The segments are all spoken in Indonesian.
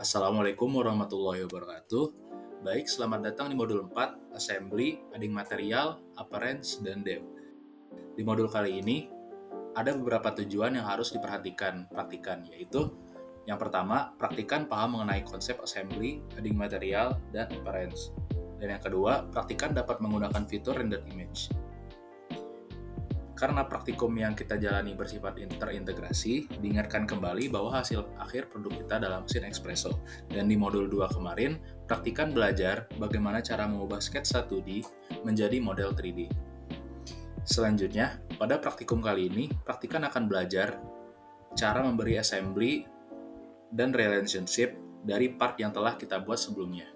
Assalamualaikum warahmatullahi wabarakatuh. Baik, selamat datang di modul 4, Assembly, Adding Material, Appearance, dan Dev. Di modul kali ini, ada beberapa tujuan yang harus praktikan, yaitu yang pertama, praktikan paham mengenai konsep Assembly, Adding Material, dan Appearance. Dan yang kedua, praktikan dapat menggunakan fitur Render Image. Karena praktikum yang kita jalani bersifat terintegrasi, diingatkan kembali bahwa hasil akhir produk kita dalam mesin espresso. Dan di modul 2 kemarin, praktikan belajar bagaimana cara mengubah sketsa 2D menjadi model 3D. Selanjutnya, pada praktikum kali ini, praktikan akan belajar cara memberi assembly dan relationship dari part yang telah kita buat sebelumnya.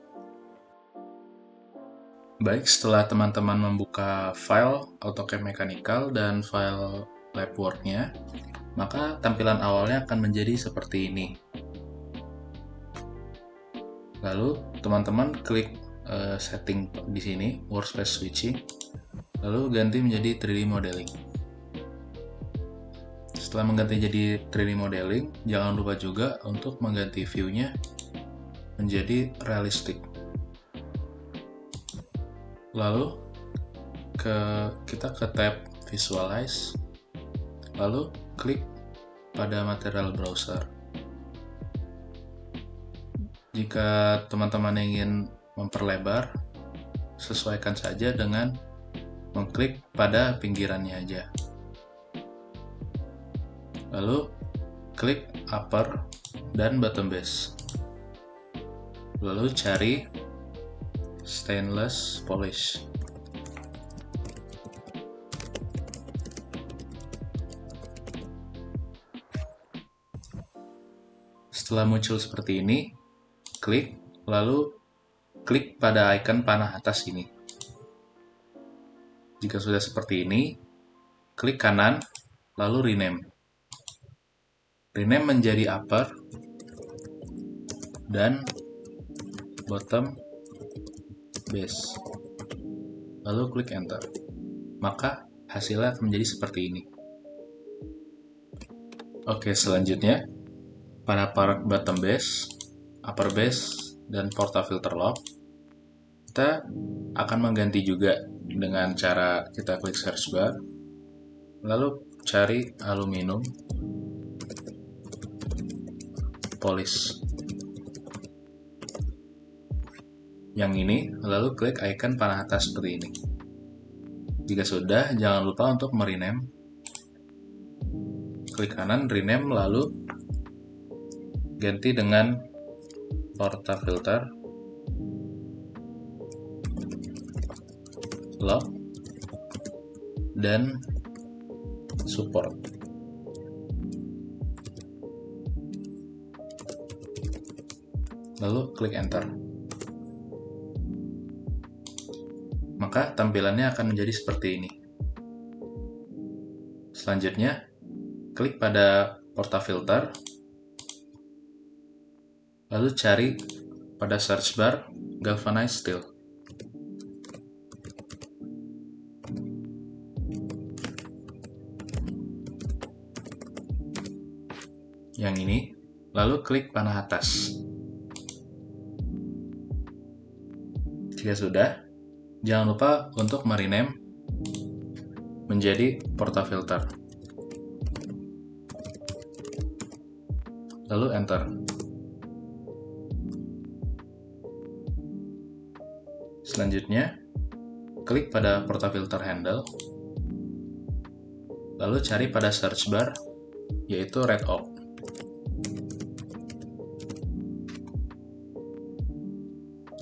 Baik, setelah teman-teman membuka file AutoCAD Mechanical dan file labwork-nya, maka tampilan awalnya akan menjadi seperti ini. Lalu, teman-teman klik setting di sini, Workspace Switching, lalu ganti menjadi 3D Modeling. Setelah mengganti jadi 3D Modeling, jangan lupa juga untuk mengganti view-nya menjadi realistic. Lalu kita ke tab Visualize, lalu klik pada Material Browser. Jika teman-teman ingin memperlebar, sesuaikan saja dengan mengklik pada pinggirannya aja. Lalu klik Upper dan Bottom Base. Lalu cari Stainless Polish. Setelah muncul seperti ini, lalu klik pada icon panah atas ini. Jika sudah seperti ini, klik kanan, lalu rename. Rename menjadi upper dan bottom base. Lalu klik enter. Maka hasilnya akan menjadi seperti ini. Oke, selanjutnya pada part bottom base, upper base, dan portafilter lock, kita akan mengganti juga dengan cara kita klik search bar, lalu cari aluminium polish. Yang ini, lalu klik icon panah atas seperti ini. Jika sudah, jangan lupa untuk merename. Klik kanan, rename, lalu ganti dengan portafilter lock dan support. Lalu klik enter. Maka tampilannya akan menjadi seperti ini. Selanjutnya, klik pada portafilter, lalu cari pada search bar galvanized steel. Yang ini, lalu klik panah atas. Jika sudah, jangan lupa untuk merename menjadi portafilter. Lalu enter. Selanjutnya, klik pada portafilter handle, lalu cari pada search bar, yaitu red oak.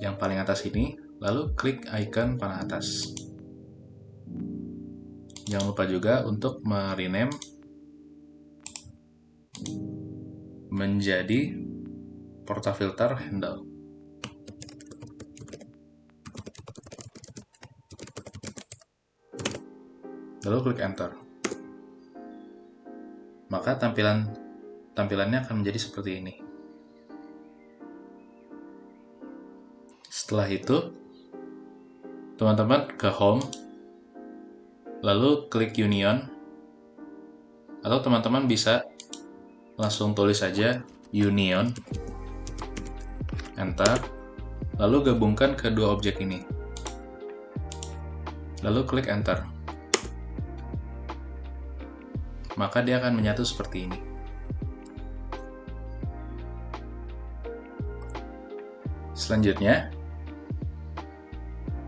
Yang paling atas ini, lalu klik icon panah atas. Jangan lupa juga untuk merename menjadi portafilter handle. Lalu klik enter. Maka tampilannya akan menjadi seperti ini. Setelah itu, teman-teman ke home, lalu klik union, atau teman-teman bisa langsung tulis saja union, Enter, lalu gabungkan kedua objek ini. Lalu klik Enter. Maka dia akan menyatu seperti ini. Selanjutnya,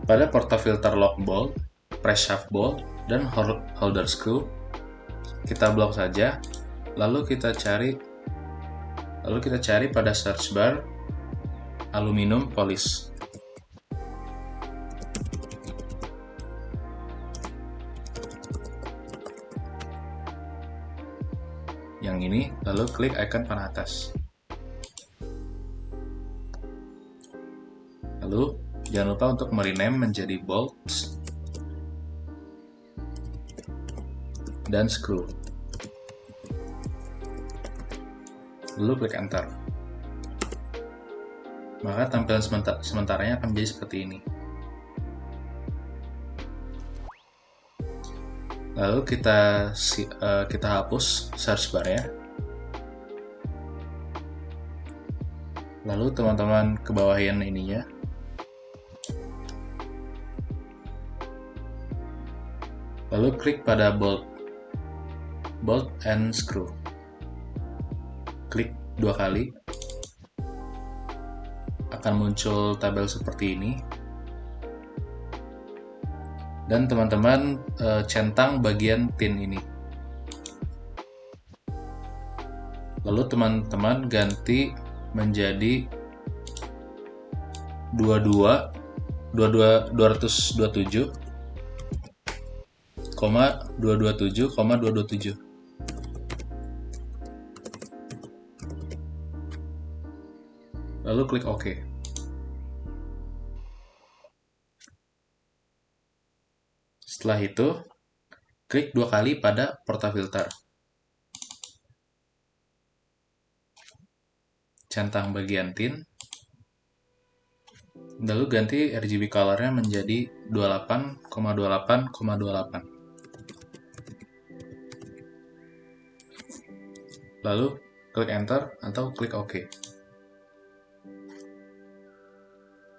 pada portafilter lock bolt, press shaft bolt, dan holder screw, kita blok saja, lalu kita cari pada search bar aluminium polish. Yang ini, lalu klik icon panah atas. Lalu, jangan lupa untuk merename menjadi bolts dan screw. Lalu klik Enter. Maka tampilan sementaranya akan menjadi seperti ini. Lalu kita hapus search bar ya. Lalu teman-teman kebawahin ininya. Lalu klik pada bolt and screw. Klik 2 kali. Akan muncul tabel seperti ini. Dan teman-teman centang bagian tin ini. Lalu teman-teman ganti menjadi 227,227,227. Lalu klik OK. Setelah itu, klik 2 kali pada portafilter. Centang bagian tin. Lalu ganti RGB color-nya menjadi 28,28,28. Lalu klik Enter atau klik OK.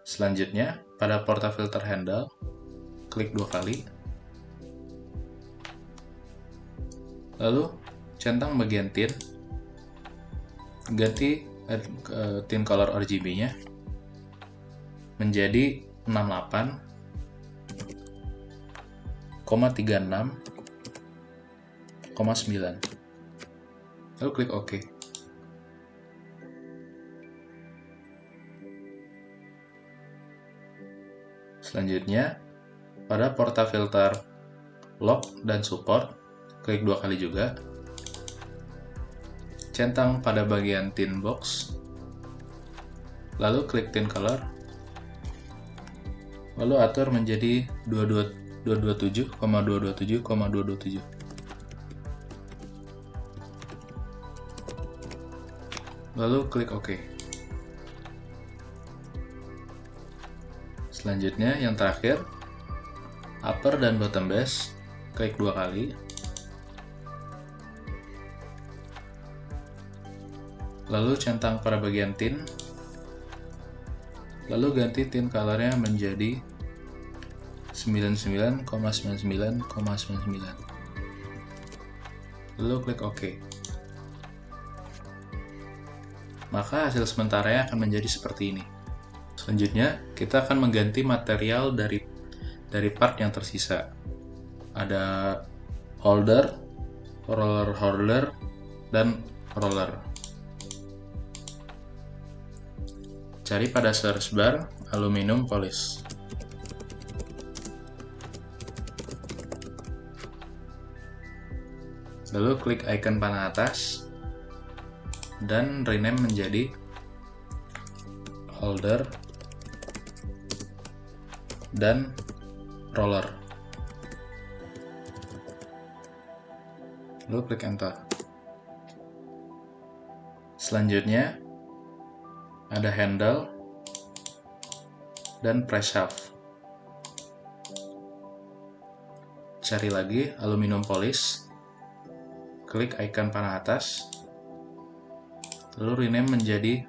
Selanjutnya, pada portafilter handle, klik 2 kali. Lalu centang bagian tin, ganti tin color RGB-nya menjadi 68,36,9. Lalu klik OK. Selanjutnya, pada portafilter lock dan support, klik 2 kali juga. Centang pada bagian tin box. Lalu klik tin color. Lalu atur menjadi 227,227,227. Lalu klik OK. Selanjutnya, yang terakhir, upper dan bottom base, klik 2 kali. Lalu centang pada bagian tin. Lalu ganti tin color-nya menjadi 99,99,99. Lalu klik OK. Maka hasil sementaranya akan menjadi seperti ini. Selanjutnya, kita akan mengganti material dari part yang tersisa. Ada holder, roller holder, dan roller. Cari pada search bar aluminium polish. Lalu klik icon panah atas dan rename menjadi holder dan roller. Lalu klik enter. Selanjutnya ada handle dan press shaft. Cari lagi aluminium polish. Klik icon panah atas. Lalu rename menjadi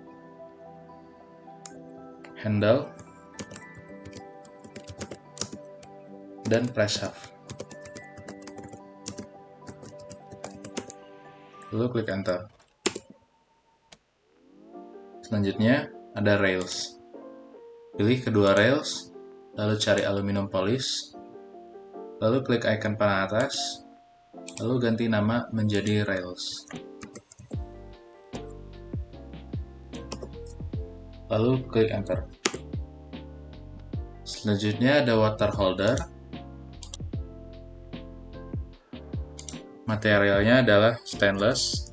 handle, dan press save. Lalu klik enter. Selanjutnya ada rails. Pilih kedua rails, lalu cari aluminium polish, lalu klik icon panah atas, lalu ganti nama menjadi rails. Lalu klik enter. Selanjutnya ada water holder. Materialnya adalah stainless.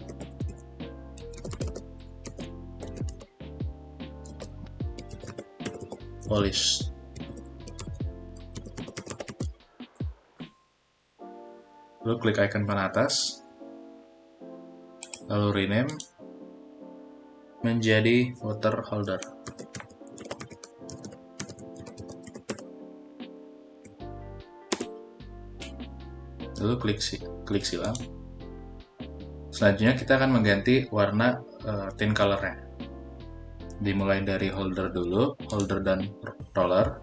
Polish. Lalu klik icon panah atas, lalu rename menjadi water holder. Lalu klik silang. Selanjutnya kita akan mengganti warna tint color-nya. Dimulai dari holder dulu, holder dan roller.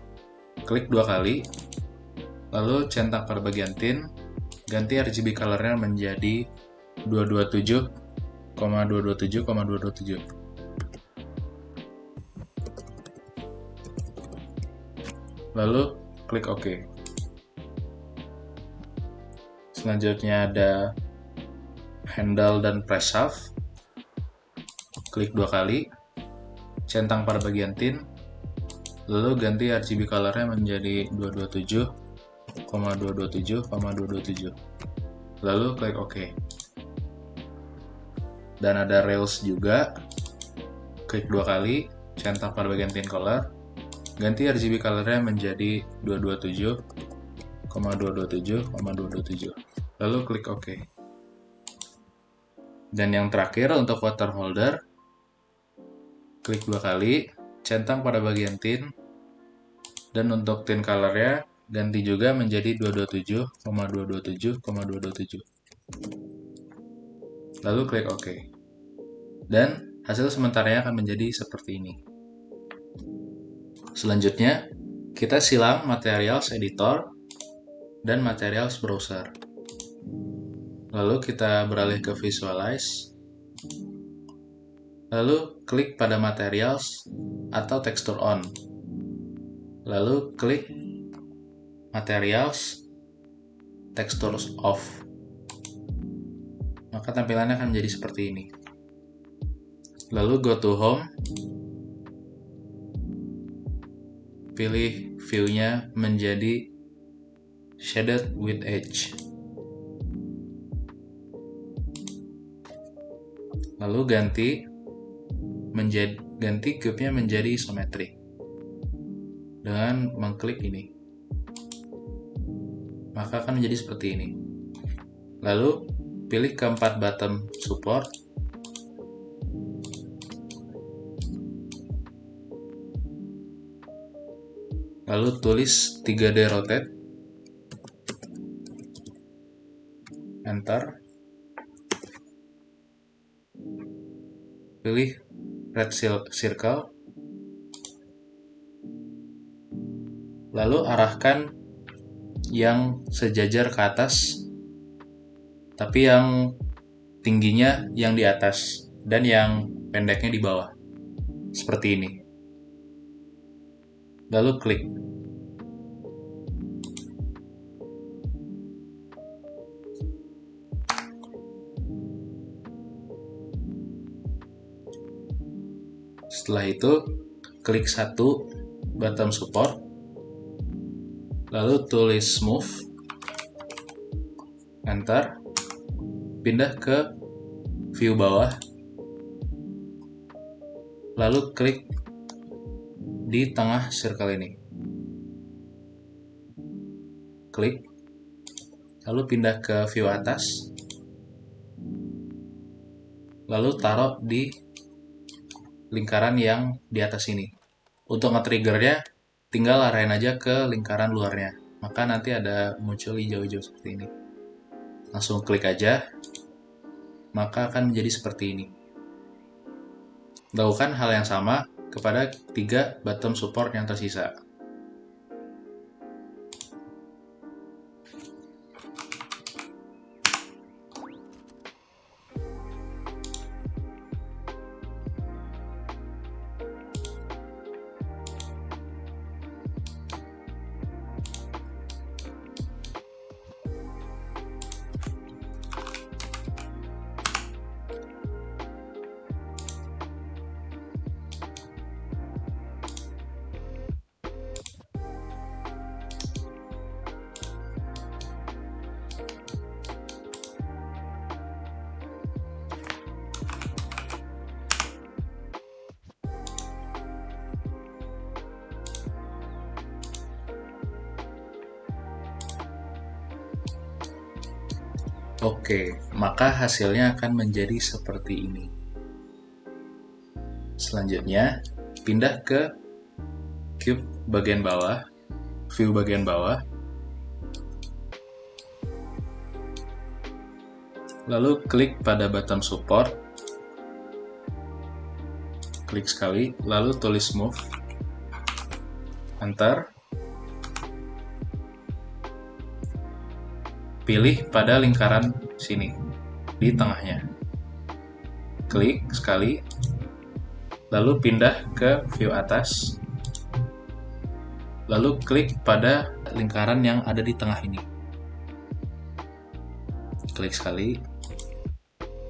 Klik 2 kali, lalu centang pada bagian tint, ganti RGB color-nya menjadi 227,227,227. Lalu klik OK. Selanjutnya ada handle dan press save. Klik 2 kali, centang pada bagian tint, lalu ganti RGB color-nya menjadi 227,227,227. Lalu klik OK. Dan ada rails juga. Klik 2 kali, centang pada bagian tint color, ganti RGB color-nya menjadi 227,227,227. Lalu klik OK. Dan yang terakhir untuk water holder, klik 2 kali, centang pada bagian tint, dan untuk tint color-nya ganti juga menjadi 227,227,227. Lalu klik OK. Dan hasil sementaranya akan menjadi seperti ini. Selanjutnya, kita silang Materials Editor dan Materials Browser. Lalu kita beralih ke Visualize. Lalu klik pada Materials atau Texture On. Lalu klik Materials, Textures Off. Maka tampilannya akan menjadi seperti ini. Lalu go to Home. Pilih view-nya menjadi Shaded with Edge. Lalu ganti cube-nya menjadi isometrik dengan mengklik ini. Maka akan menjadi seperti ini. Lalu pilih keempat bottom support. Lalu tulis 3D rotate. Enter. Pilih red circle. Lalu arahkan yang sejajar ke atas, tapi yang tingginya yang di atas dan yang pendeknya di bawah. Seperti ini. Lalu klik. Setelah itu, klik satu bottom support, lalu tulis smooth, enter, pindah ke view bawah, lalu klik di tengah circle ini, klik, lalu pindah ke view atas, lalu taruh di lingkaran yang di atas ini. Untuk nge-triggernya, tinggal arahin aja ke lingkaran luarnya. Maka nanti ada muncul hijau-hijau seperti ini. Langsung klik aja, maka akan menjadi seperti ini. Lakukan hal yang sama kepada 3 bottom support yang tersisa. Oke, maka hasilnya akan menjadi seperti ini. Selanjutnya, pindah ke cube bagian bawah, view bagian bawah. Lalu klik pada bottom support. Klik sekali, lalu tulis move. Enter. Pilih pada lingkaran sini, di tengahnya. Klik sekali, lalu pindah ke view atas, lalu klik pada lingkaran yang ada di tengah ini. Klik sekali,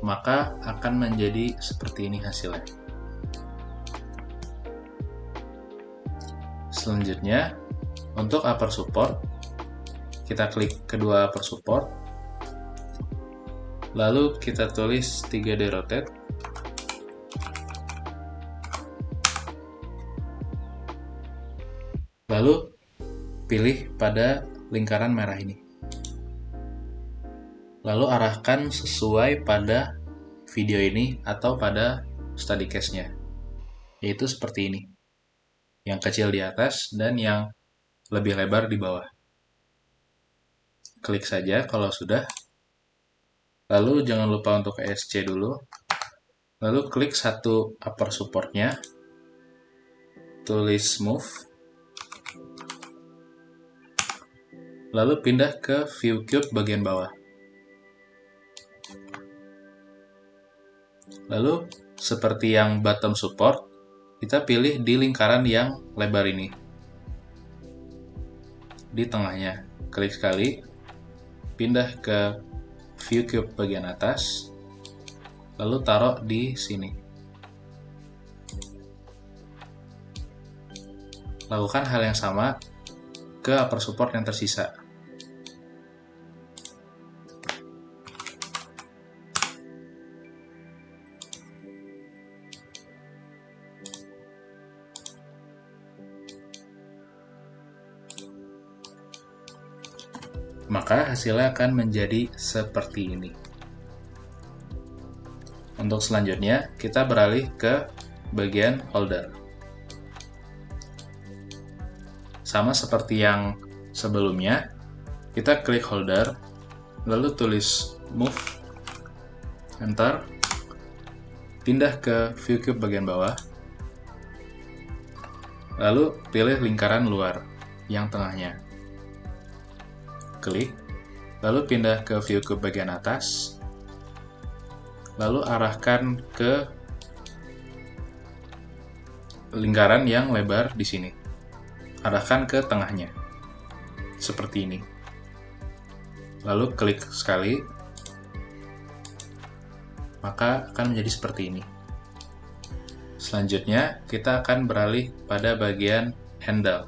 maka akan menjadi seperti ini hasilnya. Selanjutnya, untuk upper support, kita klik kedua upper support, lalu kita tulis 3D rotate, lalu pilih pada lingkaran merah ini. Lalu arahkan sesuai pada video ini atau pada study case-nya, yaitu seperti ini. Yang kecil di atas dan yang lebih lebar di bawah. Klik saja kalau sudah. Lalu jangan lupa untuk ESC dulu. Lalu klik satu upper support-nya. Tulis move. Lalu pindah ke view cube bagian bawah. Lalu seperti yang bottom support, kita pilih di lingkaran yang lebar ini. Di tengahnya. Klik sekali. Pindah ke view cube bagian atas, lalu taruh di sini. Lakukan hal yang sama ke upper support yang tersisa. Maka hasilnya akan menjadi seperti ini. Untuk selanjutnya, kita beralih ke bagian holder. Sama seperti yang sebelumnya, kita klik holder, lalu tulis move, enter, pindah ke view cube bagian bawah, lalu pilih lingkaran luar yang tengahnya. Klik, lalu pindah ke view cube bagian atas, lalu arahkan ke lingkaran yang lebar di sini. Arahkan ke tengahnya, seperti ini. Lalu klik sekali, maka akan menjadi seperti ini. Selanjutnya, kita akan beralih pada bagian handle.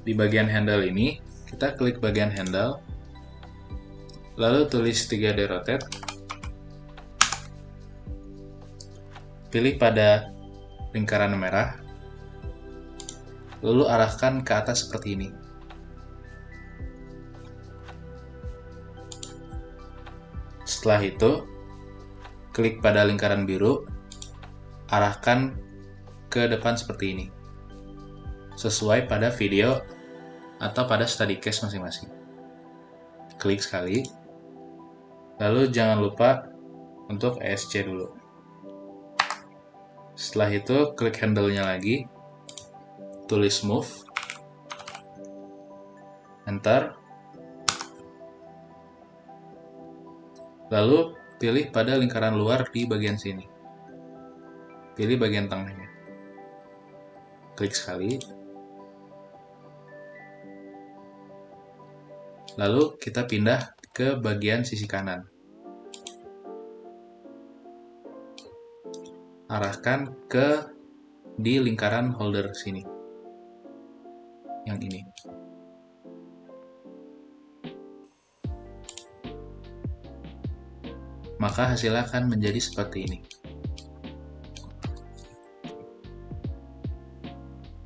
Di bagian handle ini, kita klik bagian handle, lalu tulis 3D rotate, pilih pada lingkaran merah, lalu arahkan ke atas seperti ini. Setelah itu, klik pada lingkaran biru, arahkan ke depan seperti ini, sesuai pada video atau pada study case masing-masing. Klik sekali, lalu jangan lupa untuk ESC dulu. Setelah itu klik handle-nya lagi, tulis move, enter, lalu pilih pada lingkaran luar di bagian sini. Pilih bagian tengahnya. Klik sekali. Lalu kita pindah ke bagian sisi kanan. Arahkan ke di lingkaran holder sini. Yang ini. Maka hasilnya akan menjadi seperti ini.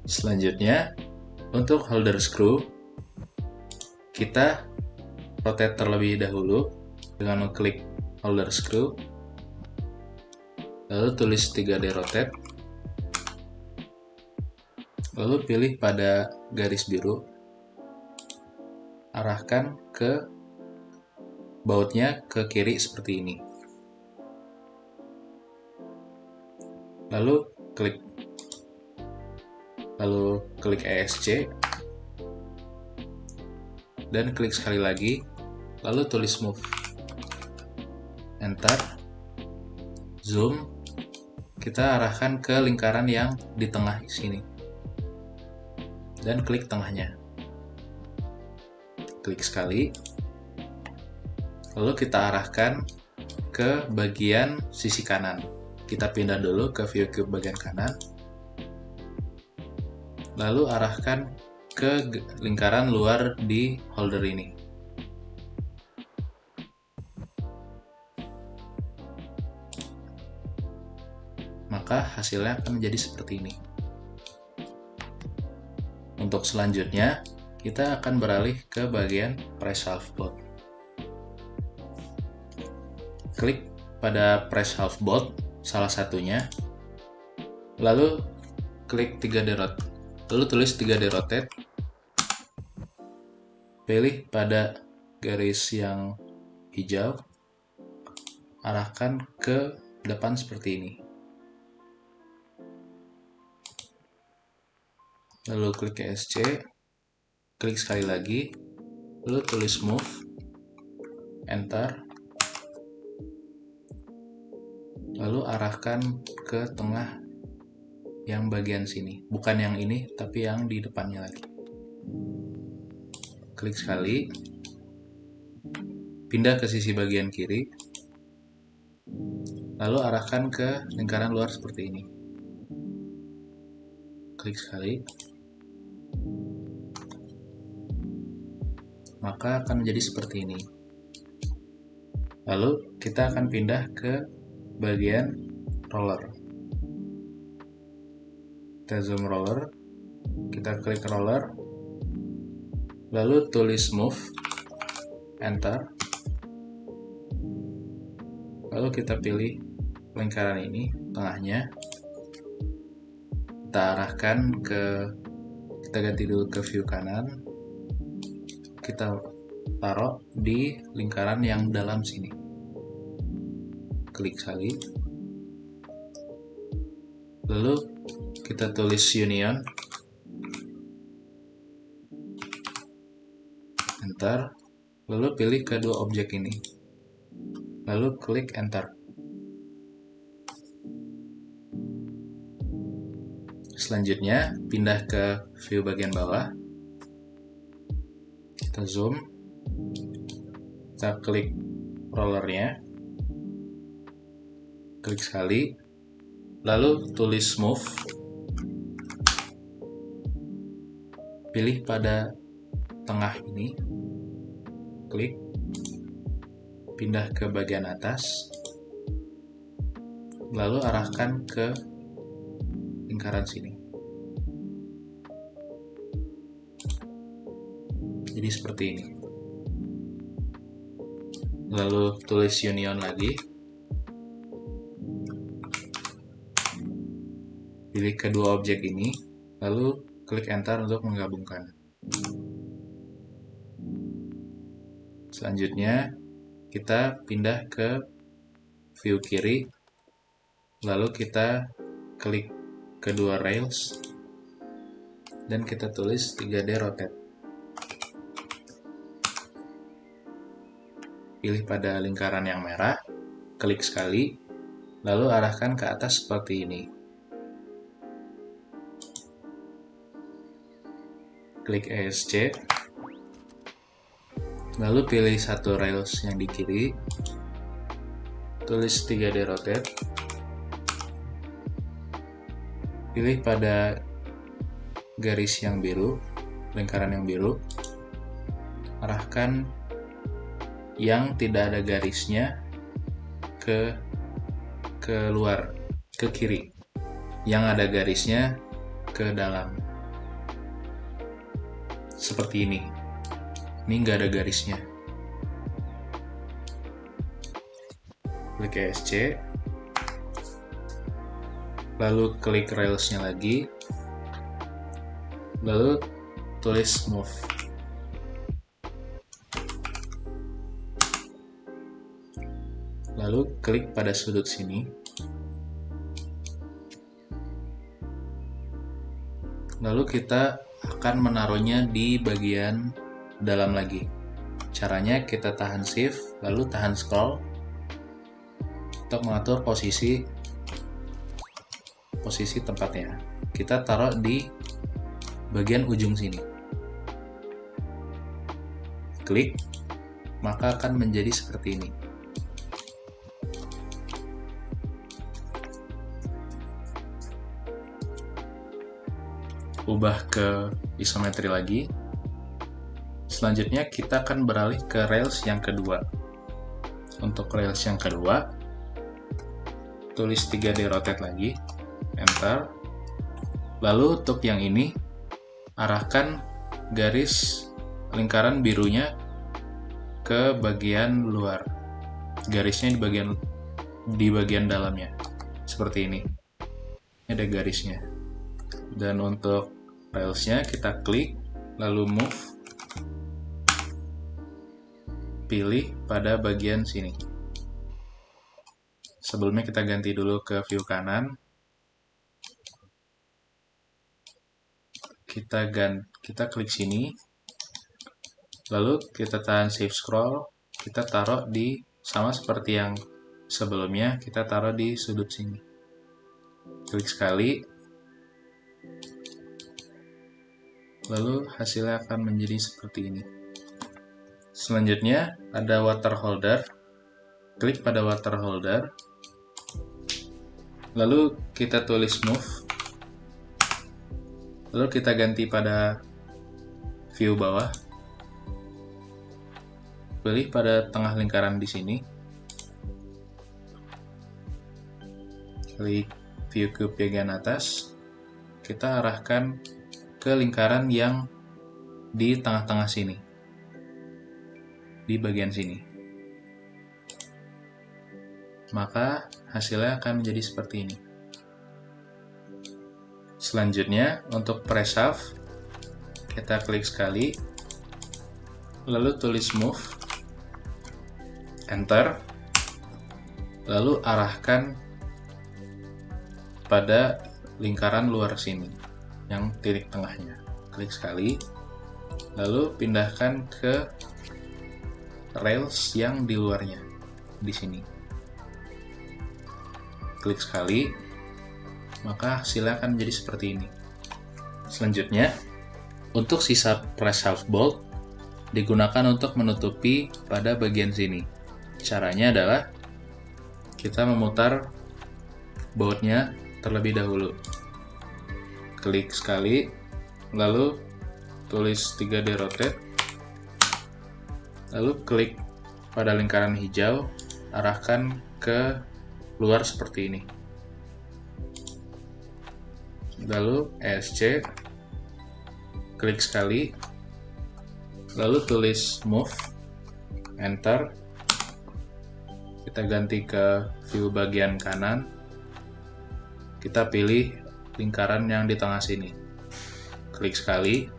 Selanjutnya, untuk holder screw, kita rotate terlebih dahulu dengan mengklik holder screw, lalu tulis 3D rotate, lalu pilih pada garis biru, arahkan ke bautnya ke kiri seperti ini. Lalu klik ESC dan klik sekali lagi, lalu tulis move, enter, zoom, kita arahkan ke lingkaran yang di tengah sini dan klik tengahnya, klik sekali, lalu kita arahkan ke bagian sisi kanan. Kita pindah dulu ke view cube bagian kanan, lalu arahkan ke lingkaran luar di holder ini. Maka hasilnya akan menjadi seperti ini. Untuk selanjutnya, kita akan beralih ke bagian press half bolt. Klik pada press half bolt salah satunya, lalu klik 3D rotate. Lalu tulis 3D rotate, pilih pada garis yang hijau, arahkan ke depan seperti ini. Lalu klik ESC, klik sekali lagi, lalu tulis move, enter, lalu arahkan ke tengah yang bagian sini, bukan yang ini, tapi yang di depannya lagi. Klik sekali, pindah ke sisi bagian kiri, lalu arahkan ke lingkaran luar seperti ini. Klik sekali, maka akan menjadi seperti ini. Lalu kita akan pindah ke bagian roller. Kita zoom roller, kita klik roller, lalu tulis move, enter, lalu kita pilih lingkaran ini, tengahnya, kita arahkan kita ganti dulu ke view kanan, kita taruh di lingkaran yang dalam sini. Klik sekali, lalu kita tulis union, enter, lalu pilih kedua objek ini, lalu klik enter. Selanjutnya pindah ke view bagian bawah, kita zoom, kita klik rollernya, klik sekali, lalu tulis move, pilih pada tengah ini, klik, pindah ke bagian atas, lalu arahkan ke lingkaran sini. Jadi seperti ini. Lalu tulis union lagi, pilih kedua objek ini, lalu klik enter untuk menggabungkan. Selanjutnya kita pindah ke view kiri, lalu kita klik kedua rails, dan kita tulis 3D rotate. Pilih pada lingkaran yang merah, klik sekali, lalu arahkan ke atas seperti ini. Klik ESC, lalu pilih satu rails yang di kiri, tulis 3D rotate, pilih pada garis yang biru, lingkaran yang biru, arahkan yang tidak ada garisnya ke luar, ke kiri, yang ada garisnya ke dalam. Seperti ini nggak ada garisnya. Klik ESC, lalu klik railsnya lagi, lalu tulis move. Lalu klik pada sudut sini, lalu kita akan menaruhnya di bagian dalam lagi. Caranya kita tahan shift, lalu tahan scroll untuk mengatur posisi tempatnya. Kita taruh di bagian ujung sini. Klik, maka akan menjadi seperti ini. Ubah ke isometri lagi. Selanjutnya kita akan beralih ke rails yang kedua. Untuk rails yang kedua, tulis 3D rotate lagi, enter. Lalu untuk yang ini, arahkan garis lingkaran birunya ke bagian luar. Garisnya di bagian dalamnya. Seperti ini. Ini ada garisnya. Dan untuk railsnya kita klik, lalu move, pilih pada bagian sini. Sebelumnya kita ganti dulu ke view kanan. Kita klik sini, lalu kita tahan shift scroll, kita taruh di sama seperti yang sebelumnya, kita taruh di sudut sini. Klik sekali, lalu hasilnya akan menjadi seperti ini. Selanjutnya ada water holder. Klik pada water holder, lalu kita tulis move, lalu kita ganti pada view bawah, pilih pada tengah lingkaran di sini, klik view cube bagian atas, kita arahkan ke lingkaran yang di tengah-tengah sini, di bagian sini. Maka hasilnya akan menjadi seperti ini. Selanjutnya untuk press half, kita klik sekali, lalu tulis move, enter, lalu arahkan pada lingkaran luar sini yang titik tengahnya. Klik sekali, lalu pindahkan ke rails yang di luarnya, di sini. Klik sekali, maka hasilnya akan menjadi seperti ini. Selanjutnya, untuk sisa press half bolt digunakan untuk menutupi pada bagian sini. Caranya adalah kita memutar bautnya terlebih dahulu. Klik sekali, lalu tulis 3D rotate, lalu klik pada lingkaran hijau, arahkan ke luar seperti ini. Lalu ESC, klik sekali, lalu tulis move, enter, kita ganti ke view bagian kanan, kita pilih lingkaran yang di tengah sini, klik sekali,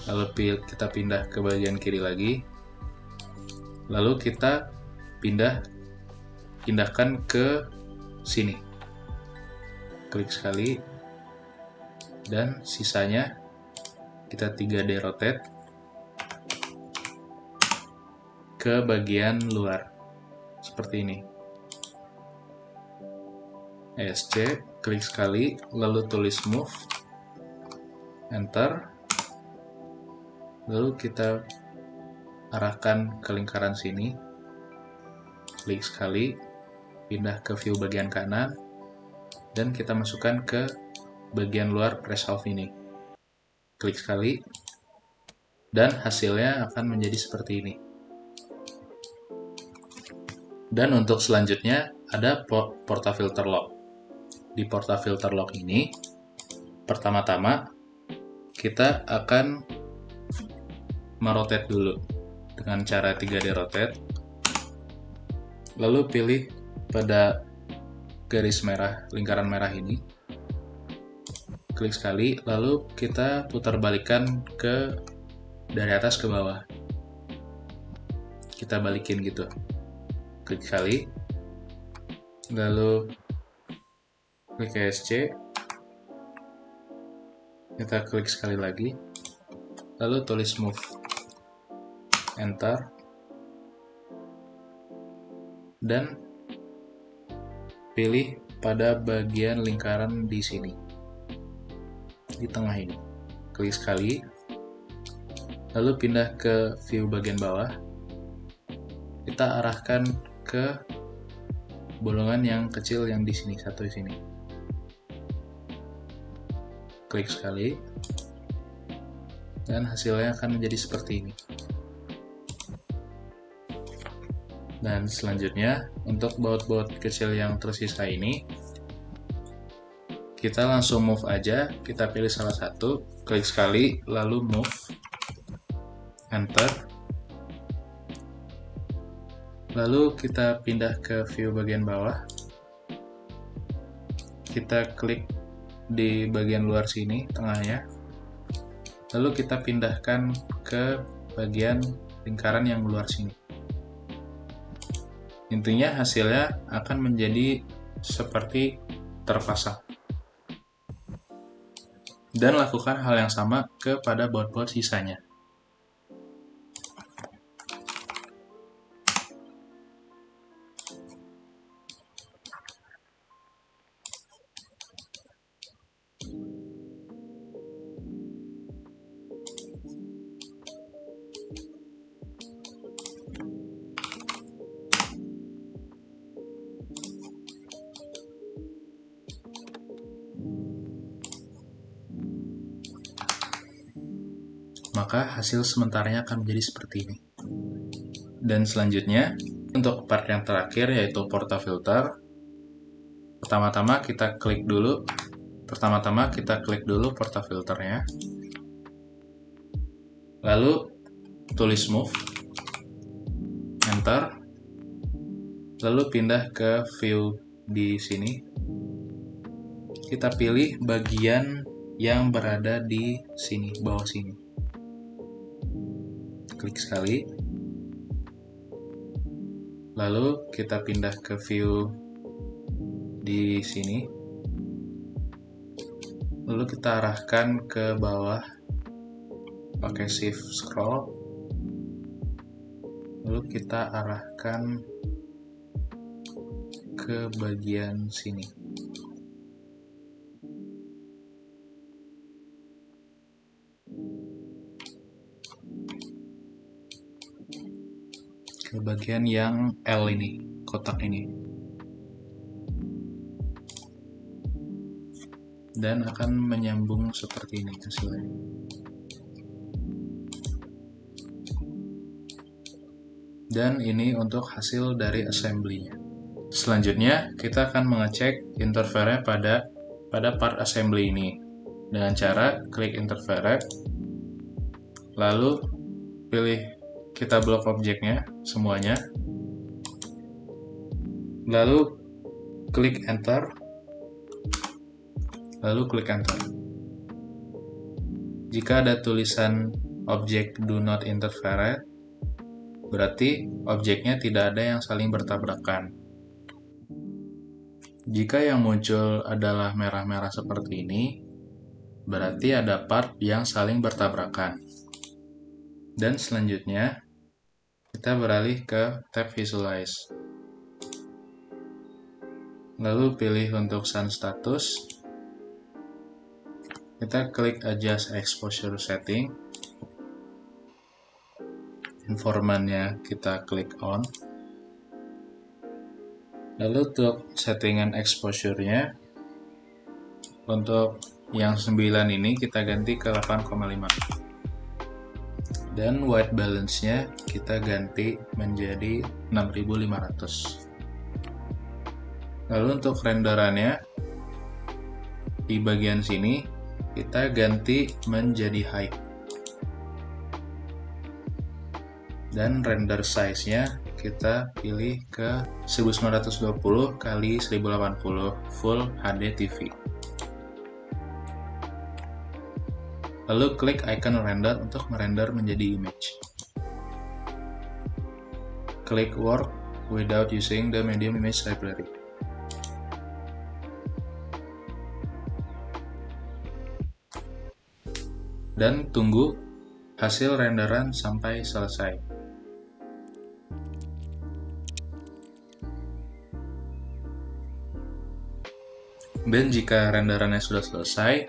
lalu kita pindah ke bagian kiri lagi, lalu kita pindahkan ke sini, ke klik sekali, dan sisanya kita 3D rotate ke bagian luar seperti ini. ESC, klik sekali, lalu tulis move, enter, lalu kita arahkan ke lingkaran sini, klik sekali, pindah ke view bagian kanan, dan kita masukkan ke bagian luar press half ini. Klik sekali, dan hasilnya akan menjadi seperti ini. Dan untuk selanjutnya ada portafilter lock. Di portafilter lock ini, pertama-tama kita akan merotate dulu dengan cara 3D rotate. Lalu pilih pada garis merah, lingkaran merah ini. Klik sekali, lalu kita putar balikan dari atas ke bawah. Kita balikin gitu. Klik sekali, lalu klik ESC, kita klik sekali lagi, lalu tulis move, enter, dan pilih pada bagian lingkaran di sini, di tengah ini. Klik sekali, lalu pindah ke view bagian bawah, kita arahkan ke bolongan yang kecil yang di sini, satu di sini. Klik sekali, dan hasilnya akan menjadi seperti ini. Dan selanjutnya, untuk baut-baut kecil yang tersisa ini, kita langsung move aja, kita pilih salah satu, klik sekali, lalu move, enter, lalu kita pindah ke view bagian bawah, kita klik di bagian luar sini, tengahnya, lalu kita pindahkan ke bagian lingkaran yang luar sini. Intinya hasilnya akan menjadi seperti terpasang. Dan lakukan hal yang sama kepada baut-baut sisanya. Maka hasil sementaranya akan menjadi seperti ini. Dan selanjutnya, untuk part yang terakhir yaitu portafilter, pertama-tama kita klik dulu portafilternya, lalu tulis move, enter, lalu pindah ke view di sini, kita pilih bagian yang berada di sini, bawah sini. Klik sekali, lalu kita pindah ke view di sini, lalu kita arahkan ke bawah pakai shift scroll, lalu kita arahkan ke bagian sini. Ke bagian yang L ini, kotak ini. Dan akan menyambung seperti ini hasilnya. Dan ini untuk hasil dari assembly-nya. Selanjutnya, kita akan mengecek interfere pada part assembly ini. Dengan cara klik interfere, lalu pilih kita blok objeknya semuanya, lalu klik enter, lalu klik enter. Jika ada tulisan objek do not interfere, berarti objeknya tidak ada yang saling bertabrakan. Jika yang muncul adalah merah-merah seperti ini, berarti ada part yang saling bertabrakan. Dan selanjutnya, kita beralih ke tab Visualize. Lalu pilih untuk Sun Status. Kita klik Adjust Exposure Setting. Informannya kita klik On. Lalu untuk settingan exposure-nya, untuk yang 9 ini kita ganti ke 8,5. Dan white balance-nya kita ganti menjadi 6500. Lalu untuk renderannya, di bagian sini kita ganti menjadi high. Dan render size-nya kita pilih ke 1920 x 1080 Full HD TV. Lalu klik icon render untuk merender menjadi image. Klik work without using the medium image library. Dan tunggu hasil renderan sampai selesai. Dan jika renderannya sudah selesai,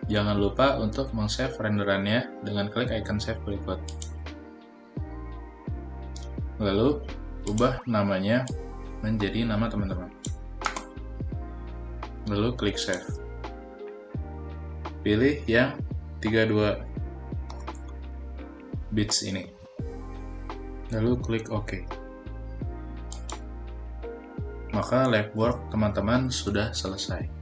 jangan lupa untuk men-save renderannya dengan klik icon save berikut. Lalu, ubah namanya menjadi nama teman-teman. Lalu klik save. Pilih yang 32 bits ini. Lalu klik OK. Maka legwork teman-teman sudah selesai.